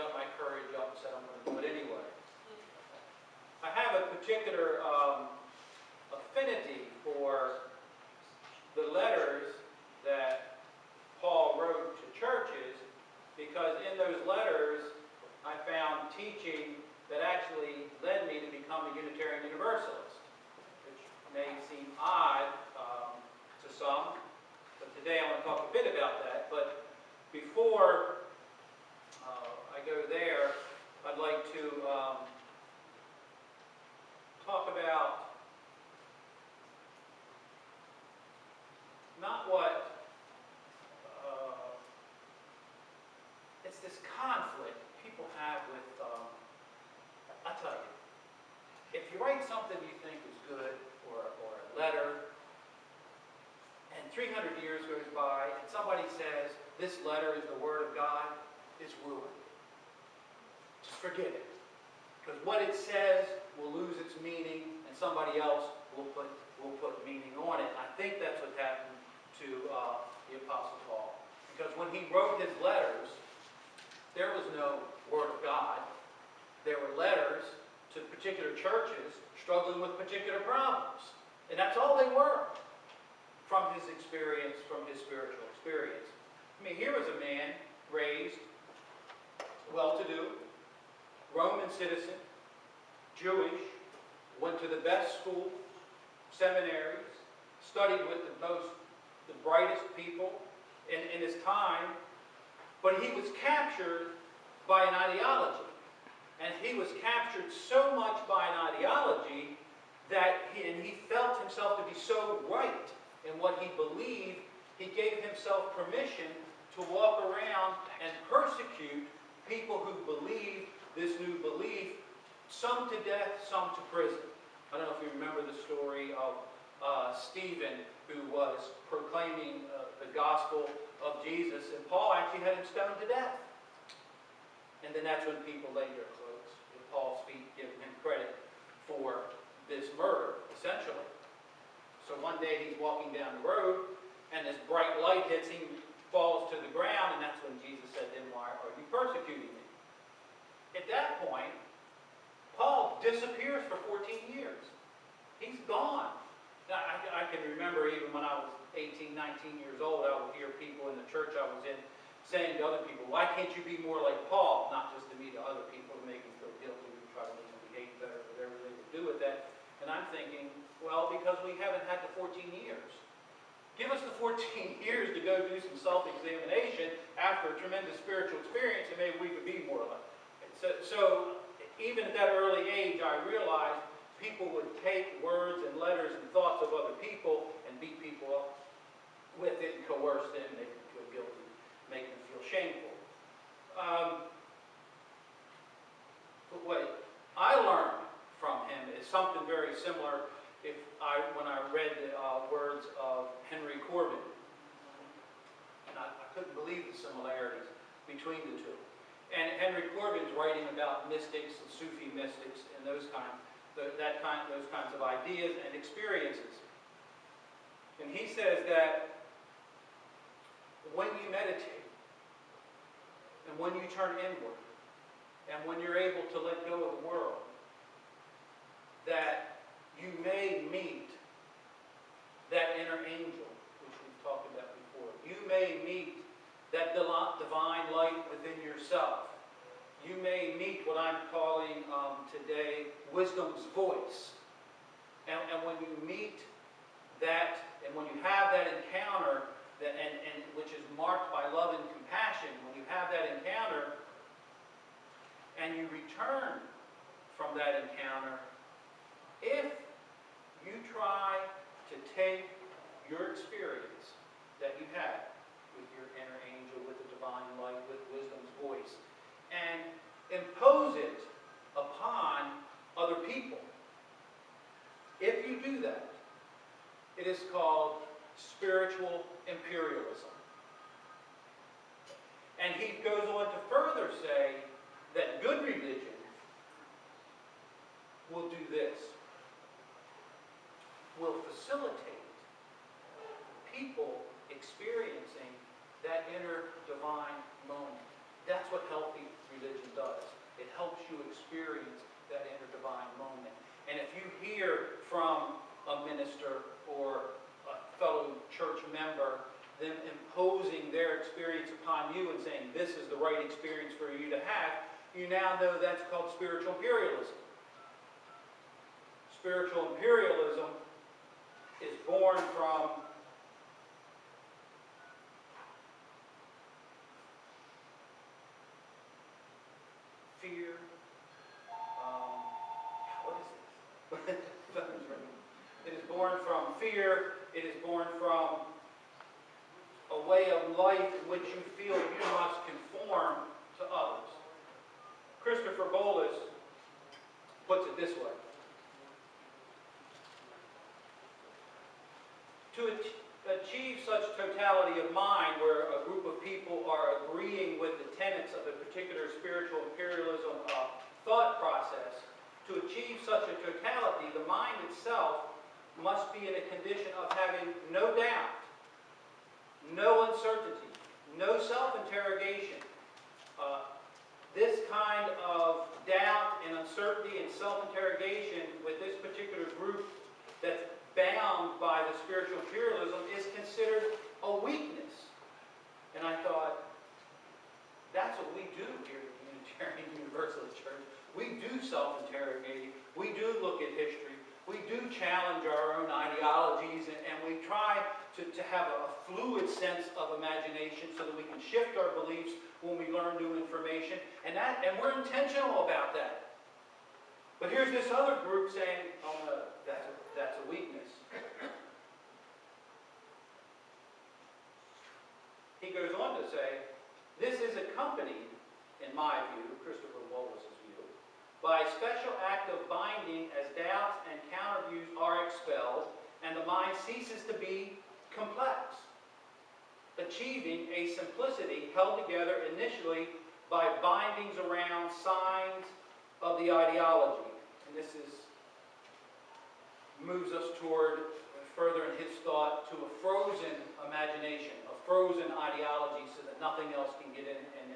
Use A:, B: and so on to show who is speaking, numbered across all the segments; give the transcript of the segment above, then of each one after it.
A: got my courage up and said I'm going to do it anyway. I have a particular affinity for the letters that Paul wrote to churches, because in those letters I found teaching that actually led me to become a Unitarian Universalist, which may seem odd to some, but today I want to talk a bit about that. But before I go there, I'd like to talk about not what it's this conflict people have with, I'll tell you, if you write something you think is good, or a letter, and 300 years goes by, and somebody says, this letter is the Word of God, it's ruined. Just forget it. Because what it says will lose its meaning, and somebody else will put meaning on it. I think that's what happened to the Apostle Paul. Because when he wrote his letters, there was no Word of God. There were letters to particular churches struggling with particular problems. And that's all they were, from his experience, from his spiritual experience. I mean, here was a man raised, well-to-do, Roman citizen, Jewish, went to the best school, seminaries, studied with the brightest people in his time, but he was captured by an ideology. And he was captured so much by an ideology that he felt himself to be so right in what he believed, he gave himself permission to walk around and persecute people who believed this new belief, some to death, some to prison. I don't know if you remember the story of Stephen, who was proclaiming the gospel of Jesus, and Paul actually had him stoned to death. And then that's when people laid their clothes at Paul's feet, giving him credit for this murder, essentially. So one day he's walking down the road, and this bright light hits him, falls to the ground, and that's when Jesus said, then why are you persecuting me? At that point, Paul disappears for 14 years. He's gone. Now, I can remember even when I was 18, 19 years old, I would hear people in the church I was in saying to other people, why can't you be more like Paul? Not just to me, to other people, to make them feel guilty, to try to make them behave better, whatever they would do with that. And I'm thinking, well, because we haven't had the 14 years. Give us the 14 years to go do some self-examination after a tremendous spiritual experience, and maybe we could be more like. So even at that early age, I realized people would take words and letters and thoughts of other people and beat people up with it and coerce them, make them feel guilty, make them feel shameful. But what I learned from him is something very similar when I read the words of Henry Corbin. And I couldn't believe the similarities between the two. And Henry Corbin's writing about mystics and Sufi mystics and those kinds of ideas and experiences. And he says that when you meditate, and when you turn inward, and when you're able to let go of the world, that you may meet that inner angel, which we've talked about before. You may meet that divine light within yourself. You may meet what I'm calling today wisdom's voice. And when you meet that, and when you have that encounter, and which is marked by love and compassion, when you have that encounter, and you return from that encounter, if you try to take your experience that you had with your inner angel, with the divine light, with wisdom's voice, and impose it upon other people. If you do that, it is called spiritual imperialism. And he goes on to further say that good religion will do this. Will facilitate people experiencing that inner divine moment. That's what healthy religion does. It helps you experience that inner divine moment. And if you hear from a minister or a fellow church member them imposing their experience upon you and saying this is the right experience for you to have, you now know that's called spiritual imperialism. Spiritual imperialism is born from fear. What is this? It is born from fear. It is born from a way of life in which you feel you must conform to others. Christopher Bolus puts it this way. To achieve such totality of mind where a group of people are agreeing with the tenets of a particular spiritual imperialism thought process, to achieve such a totality, the mind itself must be in a condition of having no doubt, no uncertainty, no self-interrogation. This kind of doubt and uncertainty and self-interrogation with this particular group that's bound by the spiritual imperialism is considered a weakness. And I thought, that's what we do here at the Unitarian Universalist Church. We do self-interrogate. We do look at history. We do challenge our own ideologies, and we try to have a fluid sense of imagination so that we can shift our beliefs when we learn new information. And we're intentional about that. But here's this other group saying, oh no, that's a weakness. He goes on to say, this is accompanied, in my view, Christopher Wallace's view, by a special act of binding as doubts and counterviews are expelled and the mind ceases to be complex, achieving a simplicity held together initially by bindings around signs of the ideology. And this moves us toward, further in his thought, to a frozen imagination, a frozen ideology so that nothing else can get in and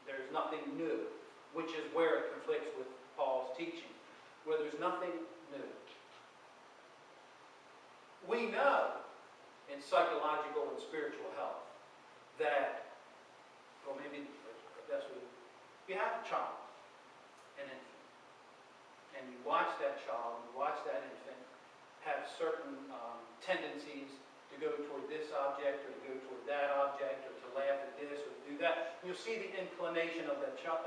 A: there's nothing new, which is where it conflicts with Paul's teaching, where there's nothing new. We know in psychological and spiritual health that, well, maybe that's what you have a child, an infant, and you watch that child, you watch that infant have certain tendencies to go toward this object or to go toward that object or to laugh at this or to do that. You'll see the inclination of the child.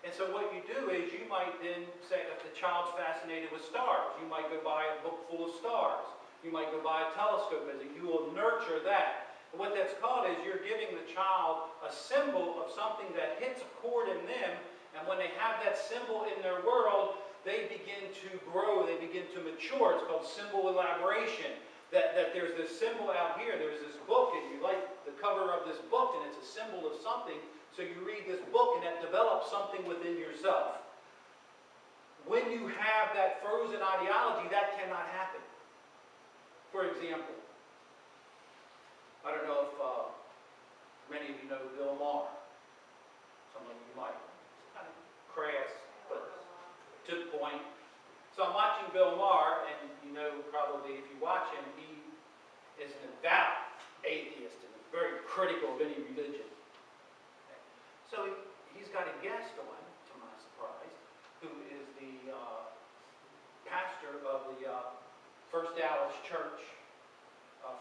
A: And so what you do is you might then say, if the child's fascinated with stars, you might go buy a book full of stars. You might go buy a telescope visit. You will nurture that. And what that's called is you're giving the child a symbol of something that hits a chord in them, and when they have that symbol in their world, they begin to grow, they begin to mature. It's called symbol elaboration. That there's this symbol out here, there's this book, and you like the cover of this book, and it's a symbol of something, so you read this book, and that develops something within yourself. When you have that frozen ideology, that cannot happen. For example, I don't know if many of you know Bill Maher. Some of you might. It's kind of crass, but to the point. So I'm watching Bill Maher, and you know probably if you watch him, he is an devout atheist and very critical of any religion. Okay. So he's got a guest on, to my surprise, who is the pastor of the First Dallas Church,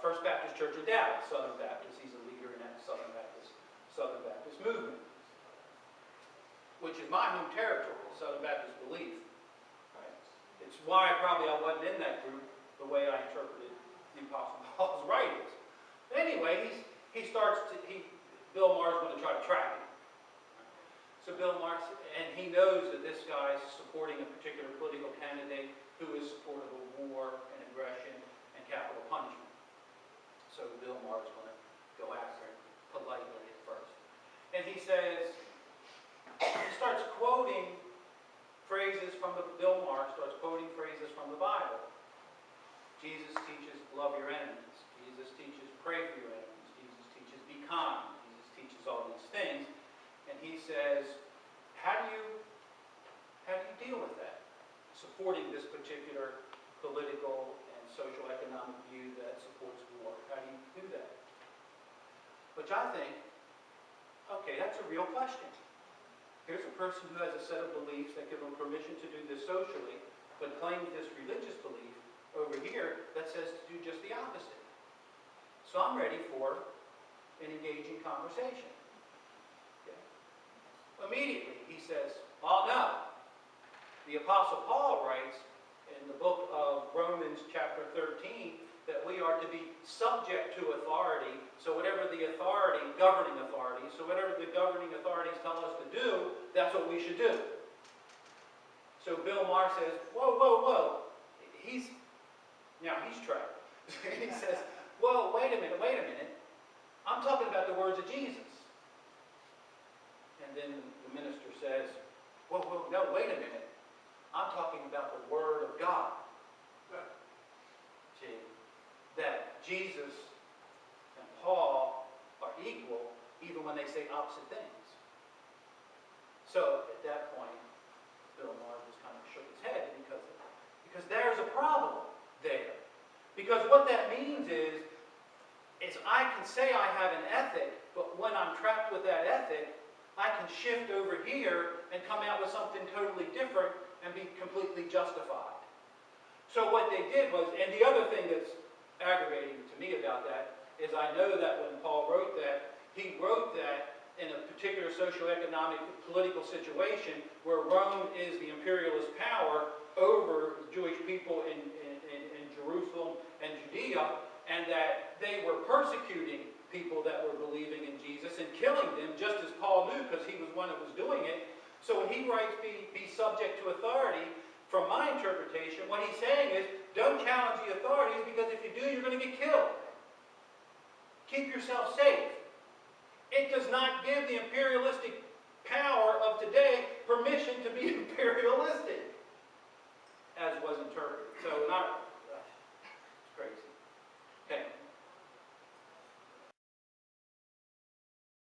A: First Baptist Church of Dallas, Southern Baptist. He's a leader in that Southern Baptist movement, which is my home territory, Southern Baptist belief. Right? It's why I wasn't in that group the way I interpreted the Apostle Paul's writings. But anyway, Bill Maher's going to try to track him. So Bill Maher, and he knows that this guy is supporting a particular political candidate who is supportive of war and aggression and capital punishment. So Bill Maher's going to go after him politely at first. And he says, he starts quoting phrases from Bill Maher starts quoting phrases from the Bible. Jesus teaches, love your enemies. Jesus teaches, pray for your enemies. Jesus teaches, be kind. Jesus teaches all these things. supporting this particular political and social economic view that supports war. How do you do that? Which I think, okay, that's a real question. Here's a person who has a set of beliefs that give them permission to do this socially, but claims this religious belief over here that says to do just the opposite. So I'm ready for an engaging conversation. Okay. Immediately he says, oh no. The Apostle Paul writes in the book of Romans chapter 13 that we are to be subject to authority. So whatever the authority, governing authority, so whatever the governing authorities tell us to do, that's what we should do. So Bill Maher says, whoa, whoa, whoa. He's trapped. He says, whoa, wait a minute. I'm talking about the words of Jesus. And then the minister says, whoa, no, wait a minute. I'm talking about the Word of God. See, that Jesus and Paul are equal even when they say opposite things. So at that point, Bill Maher just kind of shook his head because there's a problem there. Because what that means is I can say I have an ethic, but when I'm trapped with that ethic, I can shift over here and come out with something totally different and be completely justified. So what they did was, and the other thing that's aggravating to me about that is I know that when Paul wrote that, he wrote that in a particular socioeconomic political situation where Rome is the imperialist power over Jewish people in Jerusalem and Judea, and that they were persecuting people that were believing in Jesus and killing them, just as Paul knew because he was one that was doing it. So when he writes be subject to authority, from my interpretation, what he's saying is don't challenge the authorities because if you do, you're going to get killed. Keep yourself safe. It does not give the imperialistic power of today permission to be imperialistic, as was interpreted. So